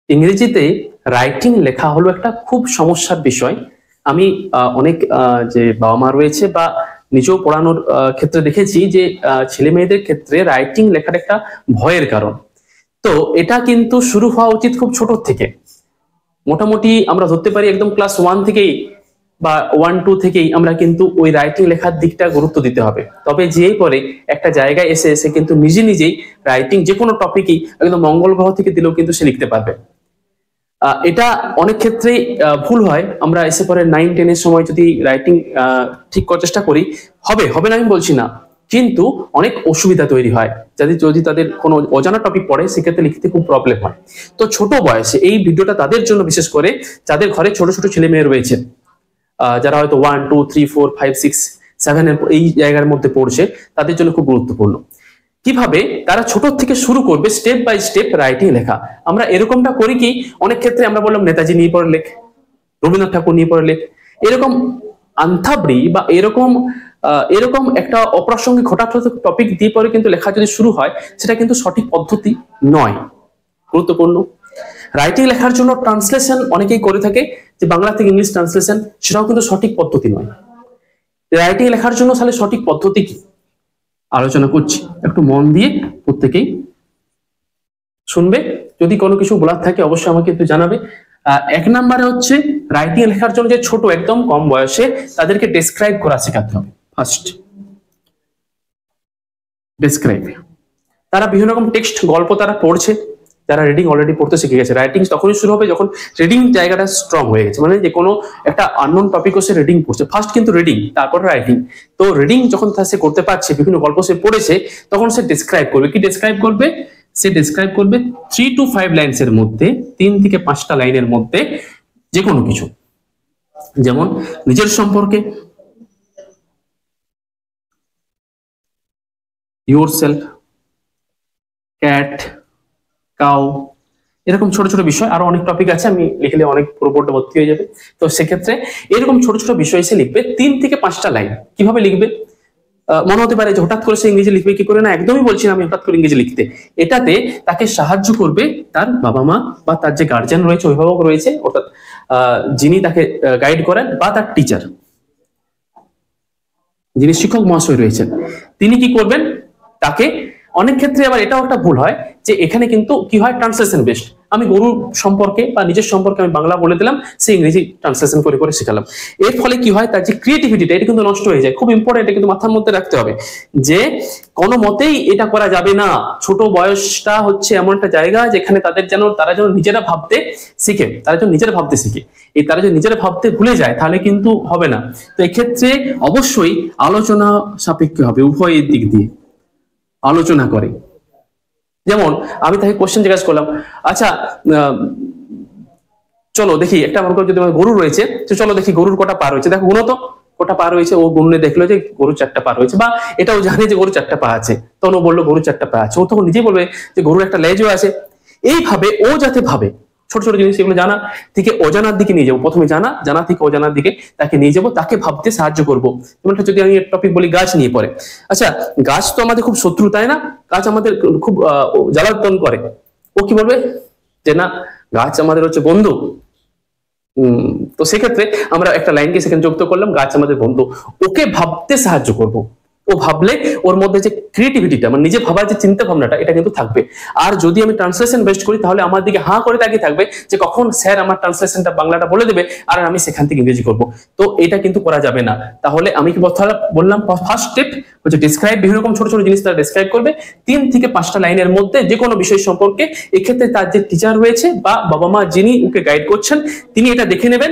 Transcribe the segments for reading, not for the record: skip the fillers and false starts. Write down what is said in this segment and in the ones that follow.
ইংরেজিতে রাইটিং লেখা হলো একটা খুব সমস্যার বিষয়। আমি অনেক যে বাবা মা রয়েছে বা নিজেও পড়ানোর ক্ষেত্রে দেখেছি যে ছেলে মেয়েদের ক্ষেত্রে রাইটিং লেখাটা একটা ভয়ের কারণ। তো এটা কিন্তু শুরু হওয়া উচিত খুব ছোট থেকে। মোটামুটি আমরা ধরতে পারি একদম ক্লাস 1 থেকেই বা 1-2 থেকেই আমরা কিন্তু ওই রাইটিং লেখার দিকটা গুরুত্ব দিতে হবে। তবে যেই পরে একটা জায়গায় এসে এসে কিন্তু নিজে নিজেই রাইটিং যে কোনো টপিকই একদম মঙ্গল গ্রহ থেকে দিলেও কিন্তু সে লিখতে পারবে। এটা অনেক ক্ষেত্রেই ভুল হয়। আমরা এসে পরে 9-10 সময় যদি রাইটিং ঠিক করার চেষ্টা করি, হবে হবে না আমি বলছি না, কিন্তু অনেক অসুবিধা তৈরি হয় যদি তাদের কোনো অজানা টপিক পড়ে, সেক্ষেত্রে লিখতে খুব প্রবলেম হয়। তো ছোট বয়সে এই ভিডিওটা তাদের জন্য, বিশেষ করে যাদের ঘরে ছোট ছোট ছেলে মেয়ে রয়েছে, যারা হয়তো 1, 2, 3, 4, 5, 6, 7 এর এই জায়গার মধ্যে পড়ছে, তাদের জন্য খুব গুরুত্বপূর্ণ। কিভাবে তারা ছোট থেকে শুরু করবে স্টেপ বাই স্টেপ রাইটিং লেখা। আমরা এরকমটা করি কি, অনেক ক্ষেত্রে আমরা বললাম নেতাজি নিয়ে পড়ে লেখ, রবীন্দ্রনাথ ঠাকুর নিয়ে পড়ে লেখ, এরকম আন্থাবড়ি বা এরকম একটা অপ্রাসঙ্গিক হঠাৎ টপিক দিয়ে পরে কিন্তু লেখা যদি শুরু হয়, সেটা কিন্তু সঠিক পদ্ধতি নয়। গুরুত্বপূর্ণ, রাইটিং লেখার জন্য ট্রান্সলেশন অনেকেই করে থাকে, যে বাংলা থেকে ইংলিশ ট্রান্সলেশন, সেটাও কিন্তু সঠিক পদ্ধতি নয়। রাইটিং লেখার জন্য তাহলে সঠিক পদ্ধতি কি আলোচনা করছি, একটু মন দিয়ে প্রত্যেকেই শুনবে। যদি কোনো কিছু বলার থাকে অবশ্যই আমাকে একটু জানাবে। 1 নম্বরে হচ্ছে রাইটিং লেখার জন্য যে ছোট একদম কম বয়সে তাদেরকে ডেসক্রাইব করা শেখাতে হবে। First describe. তারা বিভিন্ন রকম টেক্সট, গল্প তারা পড়ছে, যারা রিডিং অলরেডি পড়তে শিখে গেছে। রাইটিং তখনই শুরু হবে যখন রিডিং জায়গাটা স্ট্রং হয়ে গেছে, মানে যে কোনো একটা আননোন টপিকও সে রিডিং পড়ছে। ফার্স্ট কিন্তু রিডিং, তারপর রাইটিং। তো রিডিং যখন সে করতে পারছে, বিভিন্ন গল্প সে পড়েছে, তখন সে ডেসক্রাইব করবে। কি ডেসক্রাইব করবে? সে ডেসক্রাইব করবে 3 to 5 লাইনসের মধ্যে, 3 থেকে 5টা লাইনের মধ্যে যে কোনো কিছু। যেমন নিজের সম্পর্কে, yourself, cat, কাউ, এরকম ছোট ছোট বিষয়। আরো অনেক টপিক আছে, আমি লিখলে অনেক পুরো বোর্ডটা ভর্তি হয়ে যাবে। তো সেক্ষেত্রে এরকম ছোট ছোট বিষয় সে লিখবে 3 থেকে 5টা লাইন। কিভাবে লিখবে? মনে হতে পারে যে হঠাৎ করে সে ইংরেজি লিখবে, কি করে? না, একদমই বলছি না আমি হঠাৎ করে ইংরেজি লিখতে। এটাতে তাকে সাহায্য করবে তার বাবা মা বা তার যে গার্জিয়ান রয়েছে, অভিভাবক রয়েছে, অর্থাৎ যিনি তাকে গাইড করেন, বা তার টিচার, যিনি শিক্ষক মহাশয় রয়েছেন, তিনি কি করবেন? তাকে অনেক ক্ষেত্রে আবার এটাও একটা ভুল হয় যে এখানে কিন্তু কি হয়, ট্রান্সলেশন বেসড। আমি গরুর সম্পর্কে বা নিজের সম্পর্কে আমি বাংলা বলে দিলাম, সে ইংরেজি ট্রান্সলেশন করে করে শেখালাম। এর ফলে কি হয়, তার যে ক্রিয়েটিভিটিটা, এটা কিন্তু নষ্ট হয়ে যায়। খুব ইম্পর্টেন্ট, এটা কিন্তু মাথার মধ্যে রাখতে হবে যে কোনো মতেই এটা করা যাবে না। ছোট বয়সটা হচ্ছে এমন একটা জায়গা যেখানে তারা যেন নিজেরা ভাবতে শিখে, তারা যেন নিজেরা ভাবতে শিখে। তারা যদি নিজেরা ভাবতে ভুলে যায় তাহলে কিন্তু হবে না। তো এক্ষেত্রে অবশ্যই আলোচনা সাপেক্ষ হবে, উভয়ের দিক দিয়ে আলোচনা করে। যেমন আমি তাকে কোশ্চেন জিজ্ঞাসা করলাম, আচ্ছা চলো দেখি, একটা মনে করো যদি গরু রয়েছে, তো চলো দেখি গরুর কটা পা রয়েছে, দেখো গুনো তো কটা পা রয়েছে। ও গুনে দেখলো যে গরুর 4টা পা রয়েছে, বা এটাও জানে যে গরুর 4টা পা আছে। তখন ও বললো গরুর 4টা পা আছে। ও তখন নিজেই বলবে যে গরুর একটা লেজও আছে। এইভাবে ও যাতে ভাবে, ছোট ছোট জিনিস এগুলো জানা থেকে অজানার দিকে নিয়ে যাবো। প্রথমে জানা থেকে অজানার দিকে তাকে নিয়ে যাবো, তাকে ভাবতে সাহায্য করবো। যেমন যদি আমি টপিক বলি গাছ নিয়ে পড়ে, আচ্ছা গাছ তো আমাদের খুব শত্রু, তাই না? গাছ আমাদের খুব জ্বালাতন করে। ও কি বলবে যে না, গাছ আমাদের হচ্ছে বন্ধু। তো সেক্ষেত্রে আমরা একটা লাইনকে সেখানে যুক্ত করলাম, গাছ আমাদের বন্ধু। ওকে ভাবতে সাহায্য করব। ও ভাবলে ওর মধ্যে যে ক্রিয়েটিভিটিটা, মানে নিজে ভাবার যে চিন্তা ভাবনাটা, এটা কিন্তু থাকবে। আর যদি আমি ট্রান্সলেশন বেস্ট করি, তাহলে আমার দিকে হাঁ করে তাকিয়ে থাকবে যে কখন স্যার আমার ট্রান্সলেশনটা বাংলাটা বলে দেবে আর আমি সেখান থেকে ইংরেজি করব। তো এটা কিন্তু করা যাবে না। তাহলে আমি কি বললাম, ফার্স্ট স্টেপ হচ্ছে ডিসক্রাইব। বিভিন্ন রকম ছোট ছোট জিনিস তারা ডিসক্রাইব করবে 3 থেকে 5টা লাইনের মধ্যে যে কোনো বিষয় সম্পর্কে। এক্ষেত্রে তার যে টিচার রয়েছে বা বাবা মা যিনি ওকে গাইড করছেন, তিনি এটা দেখে নেবেন,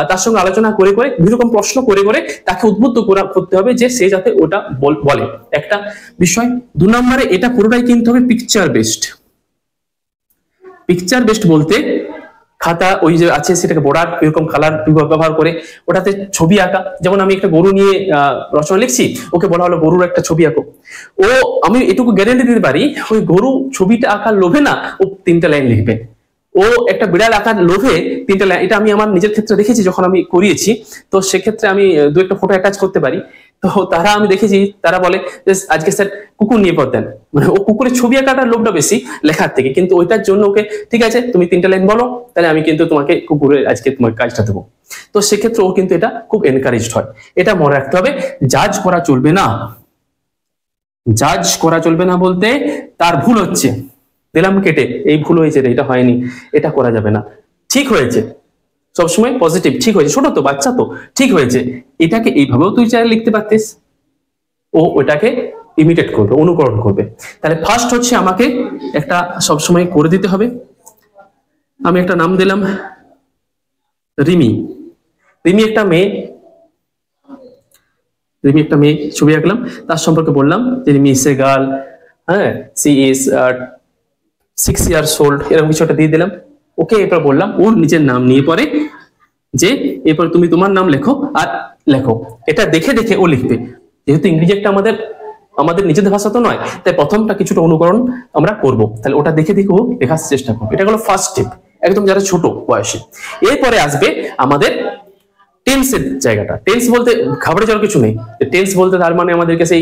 তার সঙ্গে আলোচনা করে করে, বিভিন্ন রকম প্রশ্ন করে করে তাকে উদ্বুদ্ধ করতে হবে যে সে যাতে ওটা বলে। একটা বিষয়। 2 নম্বরে এটা পুরোটাই কিন্তু হবে পিকচার বেসড। পিকচার বেসড বলতে খাতা ওই যে আছে সেটাকে বর্ডার এরকম কালার ব্যবহার করে ওটাতে ছবি আঁকা। যেমন আমি একটা গরু নিয়ে রচনা লিখছি, ওকে বলা হলো গরুর একটা ছবি আঁকো। আমি এটুকু গ্যারান্টি দিতে পারি, ওই গরু ছবিটা আঁকার লোভে না ও 3টা লাইন লিখবে। ও ও একটা বিড়াল আঁকার লোভে তিনটা লাইন, এটা আমি আমার নিজের ক্ষেত্রে দেখেছি যখন আমি করিয়েছি। তো সেক্ষেত্রে আমি দু একটা ফটো অ্যাটাচ করতে পারি। তো তারা আমি দেখেছি তারা বলে যে আজকে স্যার কুকুর নিয়ে পড় দেন, মানে ও কুকুরের ছবি আঁকাটার লোভটা বেশি লেখার থেকে, কিন্তু ওইটার জন্য ওকে ঠিক আছে তুমি তিনটা লাইন বলো, তাহলে আমি কিন্তু তোমাকে কুকুরের আজকে তোমার কাজটা দেবো। তো সেক্ষেত্রে ও কিন্তু এটা খুব এনকারেজড হয়। এটা মনে রাখতে হবে, জাজ করা চলবে না। জাজ করা চলবে না বলতে তার ভুল হচ্ছে দিলাম কেটে, এই ভুল হয়েছে এটা হয়নি, এটা করা যাবে না, ঠিক হয়েছে সবসময় পজিটিভ, ঠিক হয়েছে, ছোট তো বাচ্চা তো ঠিক হয়েছে, এটাকে এইভাবেও তুই চাইলে লিখতে পারতিস। ও ওটাকে ইমিটেট করবে, অনুকরণ করবে। তাহলে ফার্স্ট হচ্ছে আমাকে একটা সবসময় করে দিতে হবে। আমি একটা নাম দিলাম রিমি। রিমি একটা মেয়ে, রিমি একটা মেয়ে ছবি আঁকলাম, তার সম্পর্কে বললাম যে রিমি ইজ এ গার্ল, হ্যাঁ, সি ইজ 6 years old, এরকম কিছু একটা দিয়ে দিলাম। ওকে এরপর বললাম ওর নিজের নাম নিয়ে পরে যে এরপর তুমি তোমার নাম লেখো আর লেখো। এটা দেখে দেখে ও লিখবে, যেহেতু ইংরেজি একটা আমাদের নিজেদের ভাষা তো নয়, তাই প্রথমটা কিছুটা অনুকরণ আমরা করব। তাহলে ওটা দেখে দেখে ও লেখার চেষ্টা করবে। এটা হলো ফার্স্ট স্টেপ, একদম যারা ছোট বয়সে। এরপরে আসবে আমাদের টেন্সের জায়গাটা। টেন্স বলতে ঘাবড়ে যাওয়ার কিছু নেই। টেন্স বলতে তার মানে আমাদেরকে সেই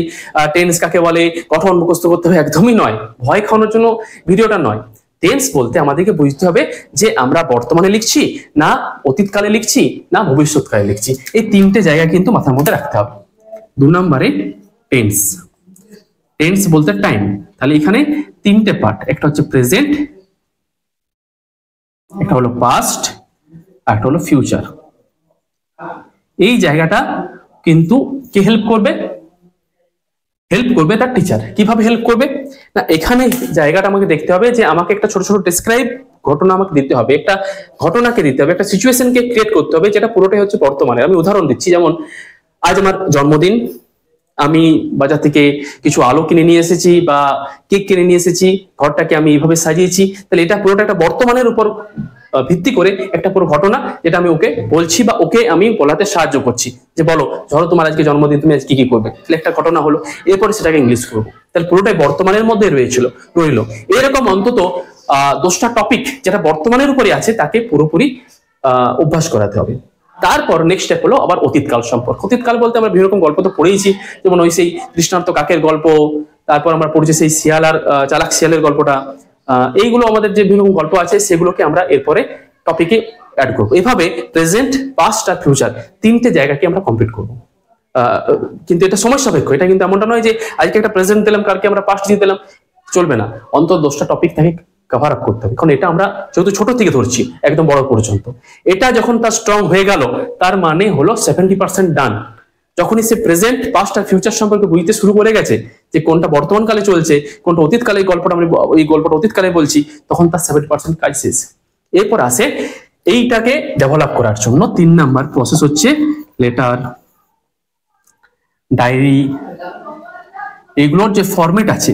টেন্স কাকে বলে গঠন মুখস্থ করতে হবে, একদমই নয়। ভয় খাওয়ানোর জন্য ভিডিওটা নয়। টেন্স বলতে আমাদেরকে বুঝতে হবে যে আমরা বর্তমানে লিখছি না অতীতকালে লিখছি না ভবিষ্যৎকালে লিখছি। এই তিনটে জায়গা কিন্তু মাথার মধ্যে রাখতে হবে। 2 নম্বরে টেন্স। টেন্স বলতে টাইম। তাহলে এখানে তিনটে পার্ট, একটা হচ্ছে প্রেজেন্ট, একটা হলো পাস্ট, আর একটা হলো ফিউচার। এই জায়গাটা কিন্তু কে হেল্প করবে? হেল্প করবে তার টিচার। কিভাবে হেল্প করবে না, এখানে জায়গাটা আমাকে দেখতে হবে যে আমাকে একটা ছোট ছোট ডেসক্রাইব ঘটনা আমাকে দিতে হবে, একটা ঘটনাকে দিতে হবে, একটা সিচুয়েশনকে ক্রিয়েট করতে হবে যেটা পুরোটাই হচ্ছে বর্তমানে। আমি উদাহরণ দিচ্ছি, যেমন আজ আমার জন্মদিন, আমি বাজার থেকে কিছু আলো কিনে নিয়ে এসেছি বা কেক কিনে নিয়ে এসেছি, ঘরটাকে আমি এইভাবে সাজিয়েছি। তাহলে এটা পুরোটা একটা বর্তমানের উপর ভিত্তি করে একটা পুরো ঘটনা, যেটা আমি ওকে বলছি বা ওকে আমি বলাতে সাহায্য করছি যে বলো ধরো তোমার আজকে জন্মদিন, তুমি আজকে কি করবে, তাহলে একটা ঘটনা হলো, এরপরে সেটাকে ইংলিশ করবো। তাহলে পুরোটাই বর্তমানের মধ্যে রইল। এরকম অন্তত 10টা টপিক যেটা বর্তমানের উপরে আছে তাকে পুরোপুরি অভ্যাস করাতে হবে। তারপর নেক্সট স্টেপ হলো আবার অতীতকাল সম্পর্ক। অতীতকাল বলতে আমরা বিভিন্ন রকম গল্প তো পড়েইছি, যেমন ওই সেই তৃষ্ণার্ত কাকের গল্প, তারপর আমরা পড়েছি সেই শিয়াল আর চালাক শিয়ালের গল্পটা। এইগুলো আমাদের যে বিভিন্ন গল্প আছে সেগুলোকে আমরা এরপরে টপিকে অ্যাড করবো। এভাবে প্রেজেন্ট, পাস্ট আর ফিউচার তিনটে জায়গাকে আমরা কমপ্লিট করবো। কিন্তু এটা সময় সাপেক্ষ। এটা কিন্তু এমনটা নয় যে আজকে একটা প্রেজেন্ট দিলাম কালকে আমরা পাস্ট দিয়ে দিলাম, চলবে না। অন্তত 10টা টপিক তাকে কভার আপ করতে হবে, কারণ এটা আমরা যেহেতু ছোট থেকে ধরছি একদম বড় পর্যন্ত। এটা যখন তার স্ট্রং হয়ে গেল তার মানে হলো 70% ডান। যখনই সে প্রেজেন্ট, পাস্ট আর ফিউচার সম্পর্কে বুঝতে শুরু করে গেছে যে কোনটা বর্তমান কালে চলছে, কোনটা অতীতকালে, গল্পটা আমি এই গল্পটা অতীতকালে বলছি, তখন তার 70% কাজ শেষ। এরপর আসে এইটাকে ডেভেলপ করার জন্য 3 নাম্বার প্রসেস হচ্ছে লেটার, ডায়েরি। এইগুলোর যে ফরম্যাট আছে,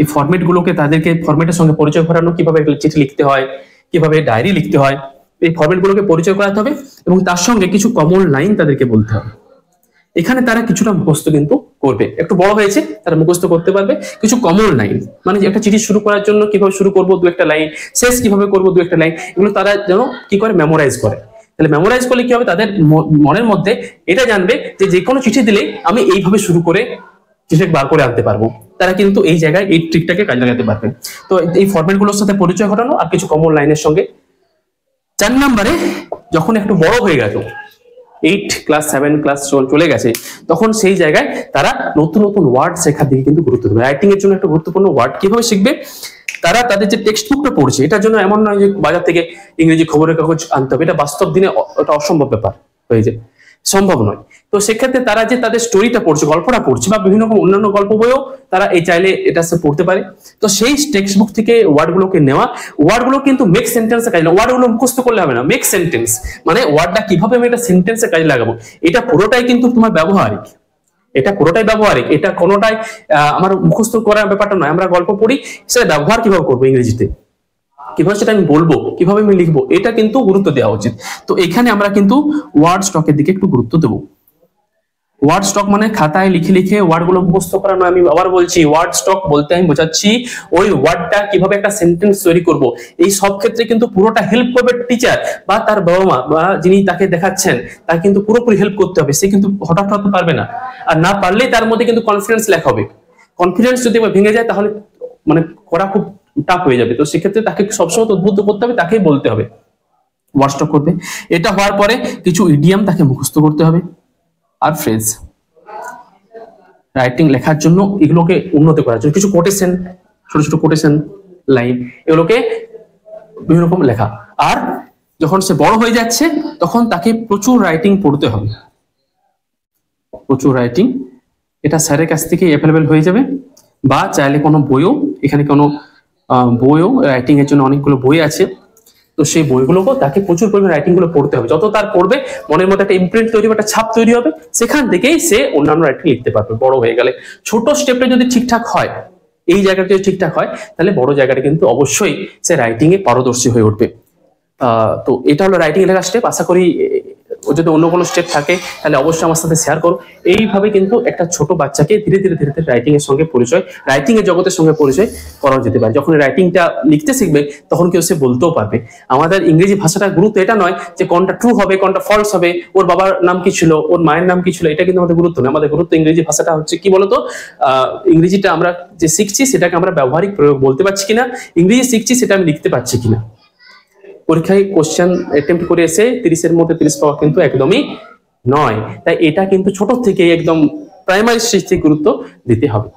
এই ফরম্যাট গুলোকে তাদেরকে ফরম্যাটের সঙ্গে পরিচয় করানো, কিভাবে চিঠি লিখতে হয়, কিভাবে ডায়েরি লিখতে হয়, এই ফরম্যাট গুলোকে পরিচয় করাতে হবে এবং তার সঙ্গে কিছু কমন লাইন তাদেরকে বলতে হবে। এখানে তারা কিছুটা মুখস্থ কিন্তু করবে, একটু বড় হয়েছে তারা মুখস্থ করতে পারবে কিছু কমন লাইন, মানে একটা চিঠি শুরু করার জন্য কিভাবে শুরু করবো 2-1টা লাইন, শেষ কিভাবে করবো 2-1টা লাইন, এগুলো তারা যেন কি করে মেমোরাইজ করে। তাহলে মেমোরাইজ করলে কি হবে, তাদের মনের মধ্যে এটা জানবে যে কোনো চিঠি দিলে আমি এইভাবে শুরু করে চিঠি বার করে আনতে পারবো। তারা কিন্তু এই জায়গায় এই ট্রিকটাকে কাজে লাগাতে পারবে। তো এই ফরম্যাট গুলোর সাথে পরিচয় ঘটানো আর কিছু কমন লাইনের সঙ্গে। 4 নম্বরে যখন একটু বড় হয়ে গেল, 8 ক্লাস 7 ক্লাস চলে গেছে, তখন সেই জায়গায় তারা নতুন নতুন ওয়ার্ড শেখার দিকে কিন্তু গুরুত্ব দেবে। রাইটিং এর জন্য একটা গুরুত্বপূর্ণ ওয়ার্ড কিভাবে শিখবে, তারা তাদের যে টেক্সট বুকটা পড়ছে, এটার জন্য এমন নয় যে বাজার থেকে ইংরেজি খবরের কাগজ আনতে হবে, এটা বাস্তব দিনে ওটা অসম্ভব ব্যাপার হয়ে যায়, সম্ভব নয়। তো সেক্ষেত্রে তারা যে তাদের স্টোরিটা পড়ছে, গল্পটা পড়ছে, বা বিভিন্ন রকম অন্যান্য গল্প বইও তারা এই চাইলে এটা পড়তে পারে। তো সেই টেক্সট বুক থেকে ওয়ার্ডগুলোকে নেওয়া, ওয়ার্ডগুলো কিন্তু মেক সেন্টেন্সে কাজে লাগানো। ওয়ার্ডগুলো মুখস্থ করলে হবে না, মেক সেন্টেন্স মানে ওয়ার্ডটা কিভাবে আমি এটা সেন্টেন্সে কাজে লাগাবো, এটা পুরোটাই কিন্তু তোমার ব্যবহারিক। এটা পুরোটাই ব্যবহারিক, এটা কোনোটাই আমার মুখস্থ করার ব্যাপারটা নয়। আমরা গল্প পড়ি, সেটা ব্যবহার কিভাবে করবো ইংরেজিতে, কিভাবে সেটা আমি বলবো, কিভাবে আমি লিখবো, এটা কিন্তু গুরুত্ব দেওয়া উচিত। তো এখানে আমরা কিন্তু ওয়ার্ড স্টকের দিকে একটু গুরুত্ব দেবো। ওয়ার্ড স্টক মানে খাতায় লিখে লিখে ওয়ার্ড গুলো মুখস্থ করা নয়। আমি আবার বলছি, ওয়ার্ড স্টক বলতে আমি বোঝাচ্ছি ওই ওয়ার্ডটা কিভাবে একটা সেন্টেন্স তৈরি করব। এই সব ক্ষেত্রে কিন্তু পুরোটা হেল্প করবে টিচার বা তার বাবা মা বা যিনি তাকে দেখাচ্ছেন, তাকে কিন্তু পুরোপুরি হেল্প করতে হবে। সে কিন্তু হঠাৎ হঠাৎ পারবে না, আর না পারলেই তার মধ্যে কিন্তু কনফিডেন্স লেখা হবে। কনফিডেন্স যদি ভেঙে যায় তাহলে মানে করা খুব টাফ হয়ে যাবে। তো সেক্ষেত্রে তাকে সবসময় উদ্বুদ্ধ করতে হবে, তাকেই বলতে হবে, ওয়ার্ড স্টক করবে। এটা হওয়ার পরে কিছু ইডিয়াম তাকে মুখস্থ করতে হবে আর ফ্রেজ। রাইটিং লেখার জন্য এগুলোকে উন্নত করার জন্য কিছু কোটেশন, ছোট ছোট কোটেশন লাইন, এগুলোকে বিভিন্ন রকম লেখা। আর যখন সে বড় হয়ে যাচ্ছে তখন তাকে প্রচুর রাইটিং পড়তে হবে, প্রচুর রাইটিং। এটা স্যারের কাছ থেকে অ্যাভেলেবেল হয়ে যাবে, বা চাইলে কোনো বইও, এখানে কোনো বইও রাইটিং এর জন্য অনেকগুলো বই আছে। তো সেই বইগুলোকেও তাকে প্রচুর পরিমাণে রাইটিং গুলো পড়তে হবে। যত তার পড়বে মনের মধ্যে একটা ইমপ্রিন্ট তৈরি হবে, একটা ছাপ তৈরি হবে, সেখান থেকেই সে অন্যান্য রাইটিং লিখতে পারবে বড় হয়ে গেলে। ছোট স্টেপটা যদি ঠিকঠাক হয়, এই জায়গাটা যদি ঠিকঠাক হয়, তাহলে বড় জায়গাটা কিন্তু অবশ্যই সে রাইটিং এ পারদর্শী হয়ে উঠবে। তো এটা হলো রাইটিং লেখার স্টেপ। আশা করি যদি অন্য কোনো স্টেপ থাকে তাহলে অবশ্যই আমার সাথে শেয়ার করো। এইভাবে কিন্তু একটা ছোট বাচ্চাকে ধীরে ধীরে ধীরে ধীরে রাইটিং এর সঙ্গে পরিচয়, রাইটিং এর জগতের সঙ্গে পরিচয় করা যেতে পারে। যখন রাইটিংটা লিখতে শিখবে তখন কেউ সে বলতেও পারবে। আমাদের ইংরেজি ভাষাটার গুরুত্ব এটা নয় যে কোনটা ট্রু হবে কোনটা ফলস হবে, ওর বাবার নাম কি ছিল, ওর মায়ের নাম কি ছিল, এটা কিন্তু আমাদের গুরুত্ব নয়। আমাদের গুরুত্ব ইংরেজি ভাষাটা হচ্ছে কি বলতো, ইংরেজিটা আমরা যে শিখছি সেটাকে আমরা ব্যবহারিক প্রয়োগ বলতে পারছি কিনা, ইংরেজি শিখছি সেটা আমি লিখতে পারছি কিনা। পরীক্ষায় কোশ্চেন অ্যাটেম্প্ট করে এসে 30-এর মধ্যে 30 পাওয়া কিন্তু একদমই নয়। তাই এটা কিন্তু ছোট থেকে একদম প্রাইমারি স্টেজ থেকে গুরুত্ব দিতে হবে।